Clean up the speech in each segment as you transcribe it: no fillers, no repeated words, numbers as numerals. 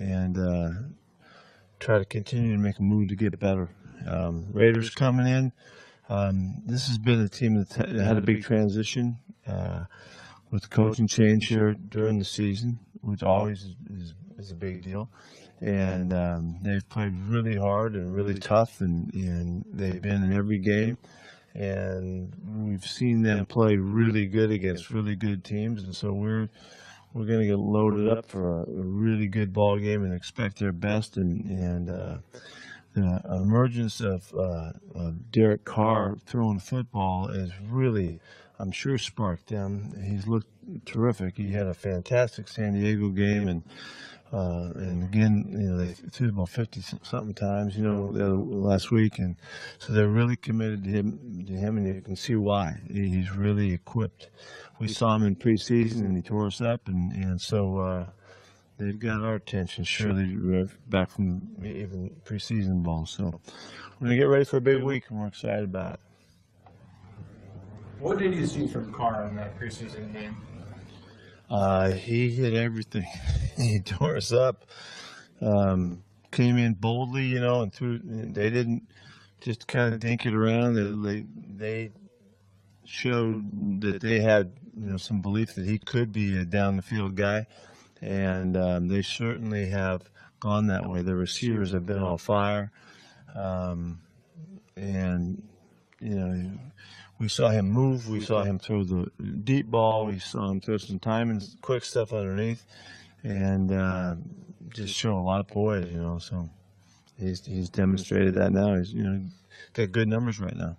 and try to continue to make a move to get better. Raiders coming in. This has been a team that had a big transition with the coaching change here during the season, which always is a big deal. And they've played really hard and really tough, and they've been in every game. And we've seen them play really good against really good teams, and so we're going to get loaded up for a really good ball game and expect their best. And the emergence of Derek Carr throwing football is really, I'm sure, sparked them. He's looked terrific. He had a fantastic San Diego game, and again, they threw the ball 50-something times, last week, and so they're really committed to him, and you can see why. He's really equipped. We saw him in preseason, and he tore us up, and so they've got our attention. Surely back from even preseason ball, so we're gonna get ready for a big week, and we're excited about it. What did you see from Carr in that preseason game? He hit everything. He tore us up. Came in boldly, and threw. They didn't just kind of dink it around. They showed that they had, some belief that he could be a down the field guy, and they certainly have gone that way. The receivers have been on fire, and we saw him move. We saw him throw the deep ball. We saw him throw some time and quick stuff underneath, and just show a lot of poise. So he's demonstrated that now. He's got good numbers right now.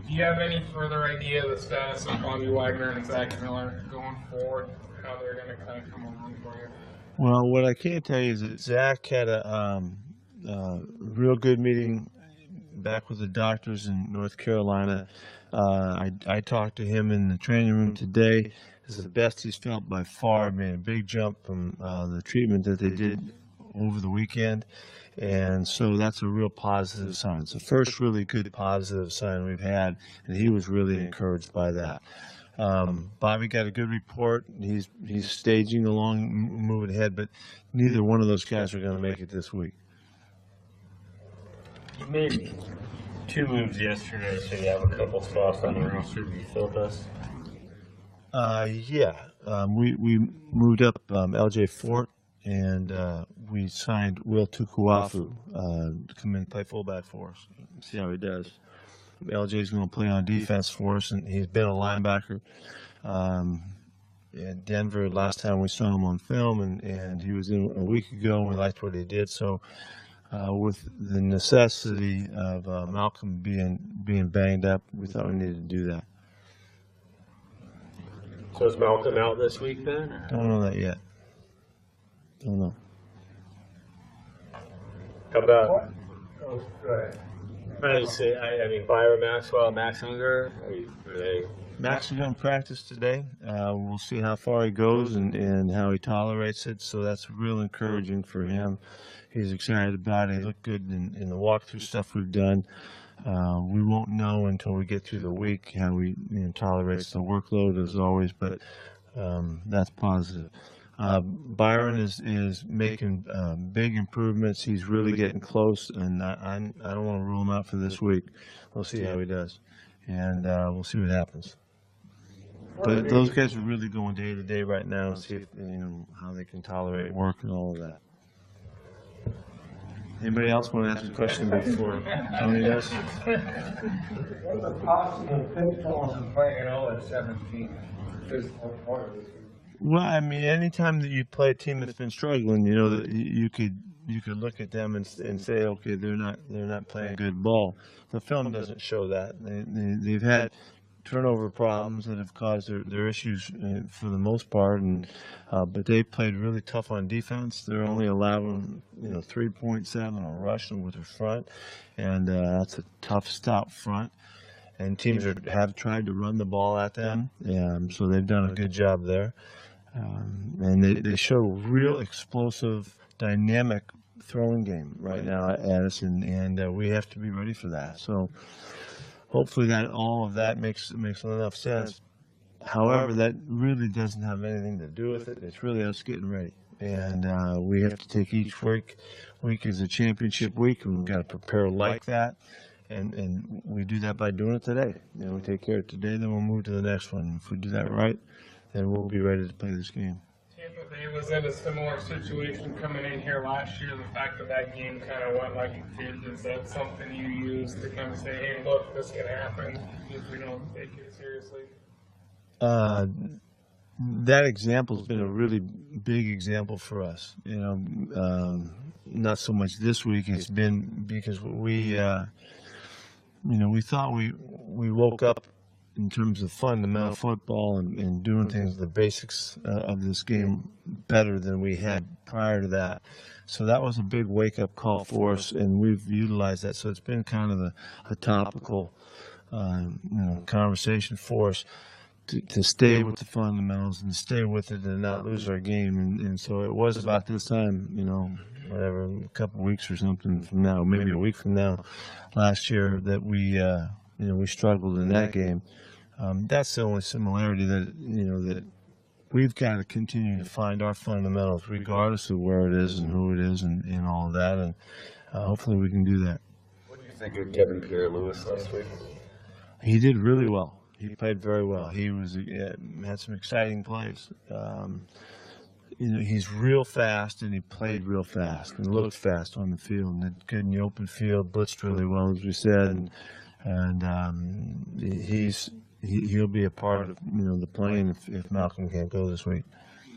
Do you have any further idea of the status of Bobby Wagner and Zach Miller going forward? How they're going to kind of come along for you? Well, what I can tell you is that Zach had a real good meeting back with the doctors in North Carolina. I talked to him in the training room today. This is the best he's felt by far. Made a big jump from the treatment that they did over the weekend, and so that's a real positive sign. It's the first really good positive sign we've had, and he was really encouraged by that. Bobby got a good report. He's staging along, moving ahead, but neither one of those guys are going to make it this week. You made 2 moves yesterday, so you have a couple spots on the roster to be filled us. Yeah. We moved up LJ Fort, and we signed Will Tukuafu to come in and play fullback for us. See how he does. LJ's going to play on defense for us, and he's been a linebacker in Denver. Last time we saw him on film, and he was in a week ago, and we liked what he did. So with the necessity of Malcolm being banged up, we thought we needed to do that. So is Malcolm out this week then? Or? Don't know that yet. Don't know. How about? Oh, go ahead. I mean, Byron Maxwell, Max Unger. Are they? Max is going to practice today. We'll see how far he goes and how he tolerates it. So that's real encouraging for him. He's excited about it. He looked good in the walkthrough stuff we've done. We won't know until we get through the week how he tolerates the workload as always, but that's positive. Byron is making big improvements. He's really getting close, and I don't want to rule him out for this week. We'll see how he does, and we'll see what happens. But those guys are really going day to day right now, see if, how they can tolerate work and all of that. Anybody else want to ask a question before Tony does? What are the possible pitfalls of playing at 17? Well, I mean, anytime that you play a team that's been struggling, that you could look at them and say, okay, they're not playing good ball. The film doesn't show that. They've had turnover problems that have caused their issues for the most part, but they played really tough on defense. They're only allowing 3.7 on rushing with their front, and that's a tough stop front. And teams have tried to run the ball at them, so they've done a good job there. And they show real explosive, dynamic throwing game right now at us, and we have to be ready for that. So hopefully all of that makes enough sense. However, that really doesn't have anything to do with it. It's really us getting ready. And we have to take each week as a championship week, and we've got to prepare like that. And we do that by doing it today. You know, we take care of it today, then we'll move to the next one. If we do that right, then we'll be ready to play this game. Tampa Bay was in a similar situation coming in here last year. The fact that game kind of went like it did, is that something you use to kind of say, hey, look, this can happen if we don't take it seriously? That example has been a really big example for us. You know, not so much this week. It's been because we thought we woke up in terms of fundamental football and doing things, the basics of this game better than we had prior to that. So that was a big wake-up call for us, and we've utilized that. So it's been kind of a topical conversation for us to stay with the fundamentals and stay with it and not lose our game. And so it was about this time, whatever, a couple of weeks or something from now, maybe a week from now, last year, that we struggled in that game. That's the only similarity that we've got to continue to find our fundamentals, regardless of where it is and who it is and all of that. And hopefully we can do that. What do you think of Kevin Pierre-Louis last week? He did really well. He played very well. He had some exciting plays. He's real fast, and he played real fast and looked fast on the field. And did good in the open field, blitzed really well, as we said. And he'll be a part of the playing if Malcolm can't go this week.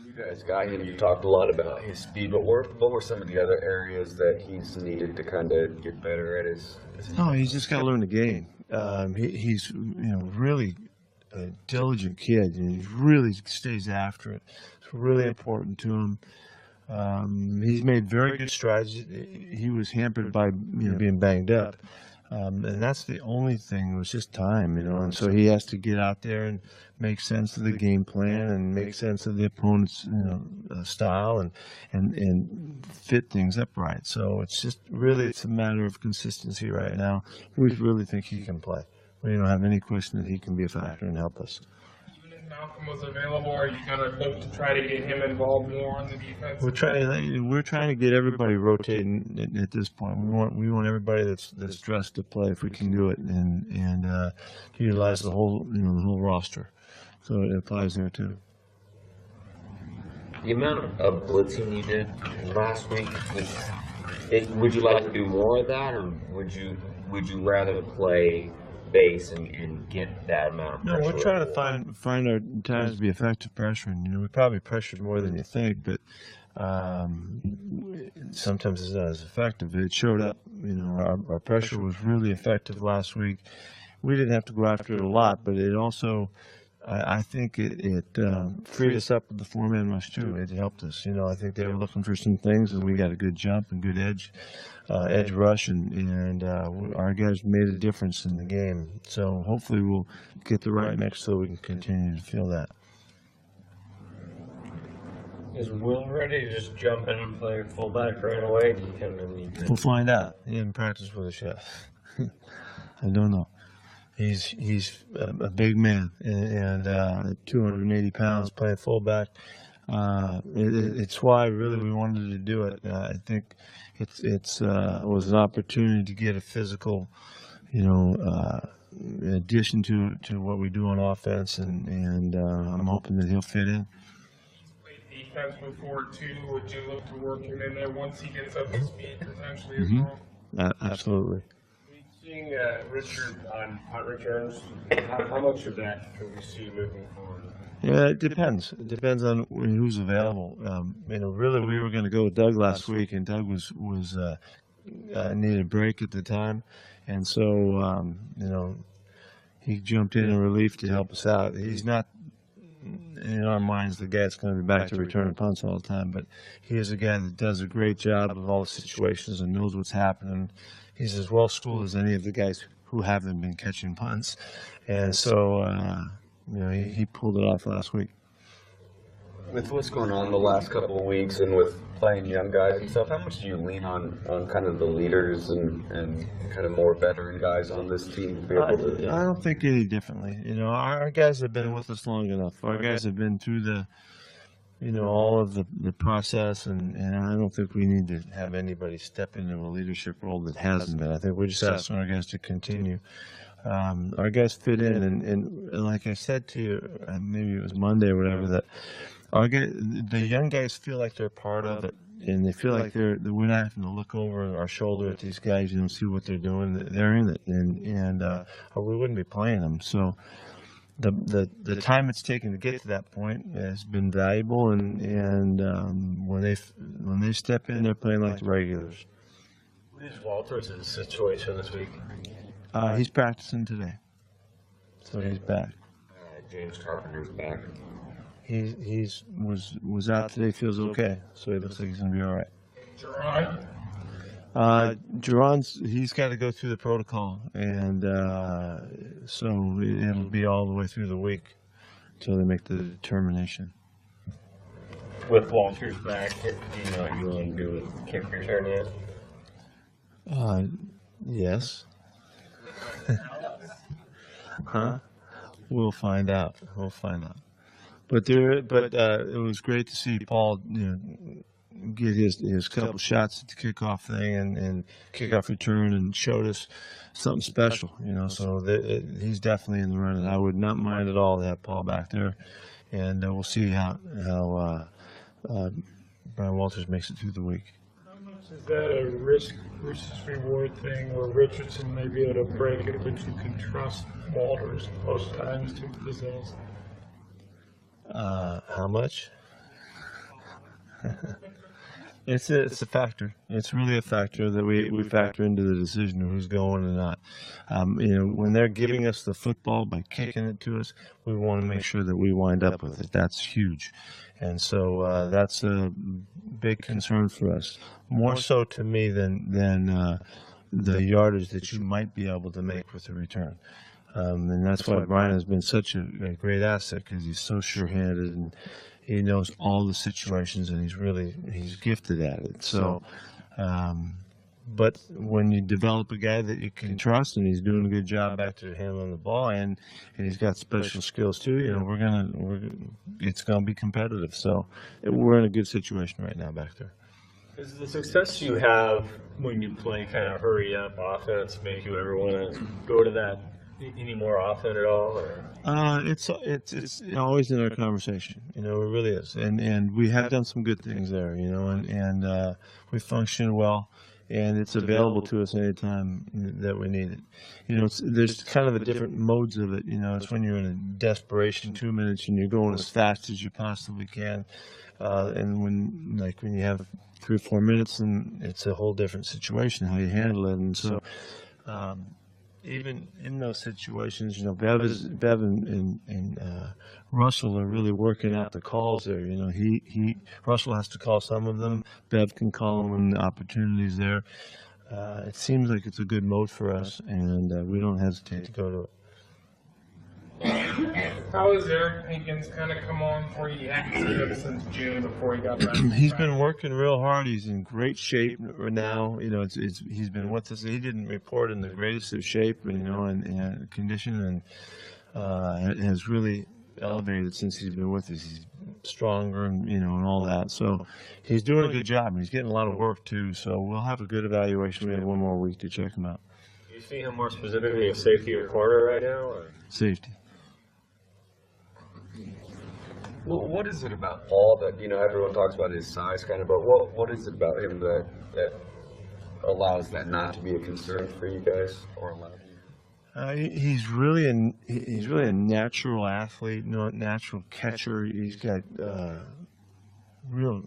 You guys got him. You talked a lot about his speed, but what were some of the other areas that he's needed to kind of get better at his? No, he's just got to learn the game. He's really a diligent kid, and he really stays after it. It's really important to him. He's made very good strides. He was hampered by being banged up, and that's the only thing. It was just time, and so he has to get out there and make sense of the game plan and make sense of the opponent's style and fit things up right. So it's a matter of consistency right now. We really think he can play. We don't have any question that he can be a factor and help us. Even if Malcolm was available, are you going to look to try to get him involved more on the defense? We're trying to get everybody rotating at this point. We want everybody that's dressed to play if we can do it and utilize the whole roster. So it applies there too. The amount of blitzing you did last week, would you like to do more of that, or would you rather play base and get that amount of pressure? No, we're trying to find our times to be effective pressuring. We probably pressured more than you think, but sometimes it's not as effective. It showed up. Our pressure was really effective last week. We didn't have to go after it a lot, but it also, I think it freed us up with the four-man rush too. It helped us. I think they were looking for some things, and we got a good jump and good edge rush, and our guys made a difference in the game. So hopefully we'll get the right mix so we can continue to feel that. Is Will ready to just jump in and play fullback right away? Do you kind of need to... We'll find out. He didn't practice with us yet. I don't know. He's a big man and 280 pounds playing fullback. It's why really we wanted to do it. I think it was an opportunity to get a physical, addition to what we do on offense, and I'm hoping that he'll fit in. Defense before too. Would you look to work him in there once he gets up to speed potentially as well? Absolutely. Seeing Richard on punt returns, how much of that can we see moving forward? Yeah, it depends. It depends on who's available. Really, we were going to go with Doug last week, and Doug was needed a break at the time, and so he jumped in relief to help us out. He's not, in our minds, the guy that's going to be back to return punts all the time, but he is a guy that does a great job of all the situations and knows what's happening. He's as well schooled as any of the guys who haven't been catching punts, and so he pulled it off last week. With what's going on the last couple of weeks and with playing young guys and stuff, how much do you lean on kind of the leaders and kind of more veteran guys on this team to be able to? I don't think any differently. Our guys have been with us long enough. Our guys have been through the all of the process, and I don't think we need to have anybody step into a leadership role that hasn't been. I think we're just asking our guys to continue. Our guys fit in, and like I said to you, maybe it was Monday or whatever, that the young guys feel like they're part of it, and they feel like that we're not having to look over our shoulder at these guys, see what they're doing. They're in it, and or we wouldn't be playing them. So the time it's taken to get to that point has been valuable, and when they step in, they're playing like the regulars. What is Walter's situation this week? He's practicing today, so he's back. James Carpenter's back. He was out today, feels okay, so he looks like he's gonna be all right. Jerron's he's got to go through the protocol, and so it'll be all the way through the week until they make the determination. With Walter's back, do you know what you want to do with kick return yet? Yes. Huh? We'll find out. But it was great to see Paul, get his couple shots at the kickoff thing and kickoff return, and showed us something special, So he's definitely in the running. I would not mind at all to have Paul back there, and we'll see how Brian Walters makes it through the week. Is that a risk versus reward thing where Richardson may be able to break it, but you can trust Walters most times to possess? How much? It's a factor. It's really a factor that we factor into the decision of who's going and not. When they're giving us the football by kicking it to us, we want to make sure that we wind up with it. That's huge. And so that's a big concern for us. More so to me than the yardage that you might be able to make with the return. And that's why Brian has been such a great asset, because he's so sure-handed and he knows all the situations, and he's gifted at it. So, but when you develop a guy that you can trust, and he's doing a good job back to handling the ball, and he's got special skills too, it's gonna be competitive. So we're in a good situation right now back there. Does the success you have when you play kind of hurry up offense make you ever want to go to that any more often at all? Or? It's always in our conversation, it really is, and we have done some good things there, and we function well, and it's available to us anytime that we need it. There's kind of the different modes of it. It's when you're in a desperation 2 minutes and you're going as fast as you possibly can, and when you have 3 or 4 minutes, and it's a whole different situation how you handle it, and so. Even in those situations, Bev and Russell are really working out the calls there. Russell has to call some of them. Bev can call them when the opportunity's there. It seems like it's a good mode for us, and we don't hesitate to go to it. How has Eric Pinkins kind of come on for you? You haven't seen him since June before he got back. He's been working real hard. He's in great shape now. He's been with us. He didn't report in the greatest of shape, and condition, and has really elevated since he's been with us. He's stronger, and all that. So he's doing a good job, and he's getting a lot of work too. So we'll have a good evaluation. We have 1 more week to check him out. Do you see him more specifically as safety or corner right now? Or? Safety. Well, what is it about Paul that, everyone talks about his size kind of, but what is it about him that allows that not to be a concern for you guys, or allows you? He's really a natural athlete, natural catcher. He's got real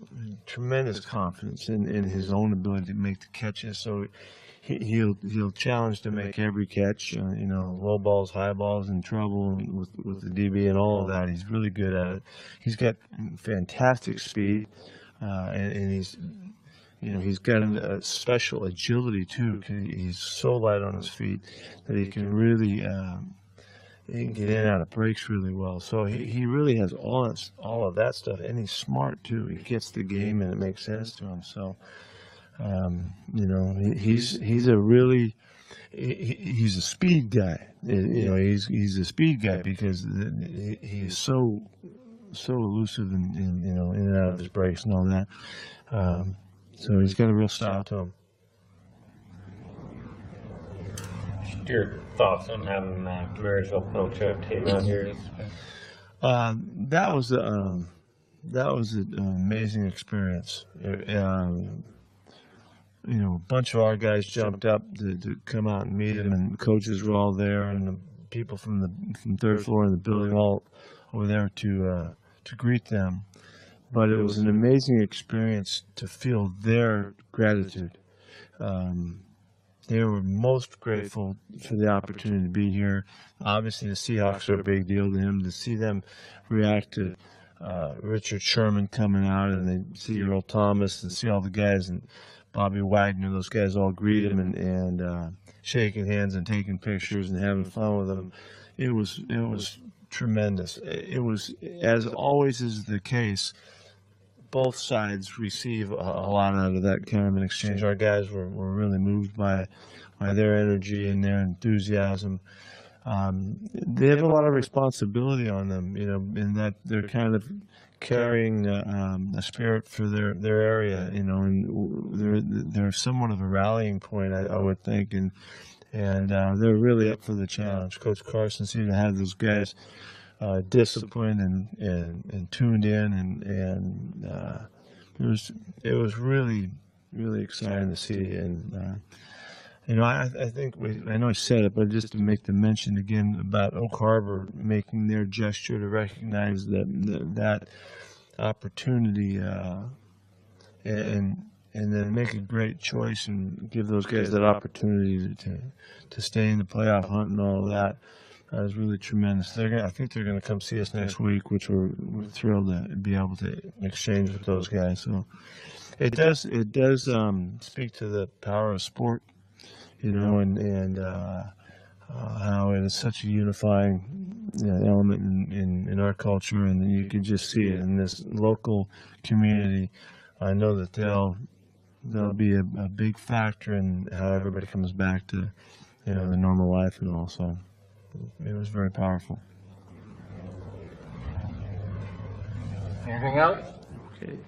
tremendous confidence in his own ability to make the catches. So he'll challenge to make every catch. Low balls, high balls, in trouble with the DB and all of that. He's really good at it. He's got fantastic speed, and he's got a special agility too. He's so light on his feet that he can really he can get in and out of breaks really well. So he really has all of that stuff, and he's smart too. He gets the game, and it makes sense to him. So. He's a speed guy. He's a speed guy because he's so so elusive and you know, in and out of his breaks and all that. So he's got a real style to him. Your thoughts on having Marysville coach team out here? That was an amazing experience. You know, a bunch of our guys jumped up to come out and meet him, and coaches were all there, and the people from the third floor of the building all over there to greet them. But it was an amazing experience to feel their gratitude. They were most grateful for the opportunity to be here. Obviously, the Seahawks are a big deal to him. To see them react to Richard Sherman coming out, and they see Earl Thomas, and see all the guys, and Bobby Wagner, those guys all greet him and shaking hands and taking pictures and having fun with him. It was tremendous. It was, as always is the case, both sides receive a lot out of that kind of an exchange. Our guys were really moved by their energy and their enthusiasm. They have a lot of responsibility on them, you know, in that they're kind of carrying a spirit for their area, you know, and they're somewhat of a rallying point, I would think, and they're really up for the challenge. Coach Carson seemed to have those guys disciplined and tuned in, and it was really exciting to see. And you know, I think I know I said it, but just to make the mention again about Oak Harbor making their gesture to recognize that opportunity, and then make a great choice and give those guys that opportunity to stay in the playoff hunt and all of that. That was really tremendous. I think they're going to come see us next week, which we're thrilled to be able to exchange with those guys. So it does speak to the power of sport, you know, and how it is such a unifying, you know, element in our culture, and you can just see it in this local community. I know that they'll be a big factor in how everybody comes back to, you know, the normal life and all. So it was very powerful. Anything else? Okay.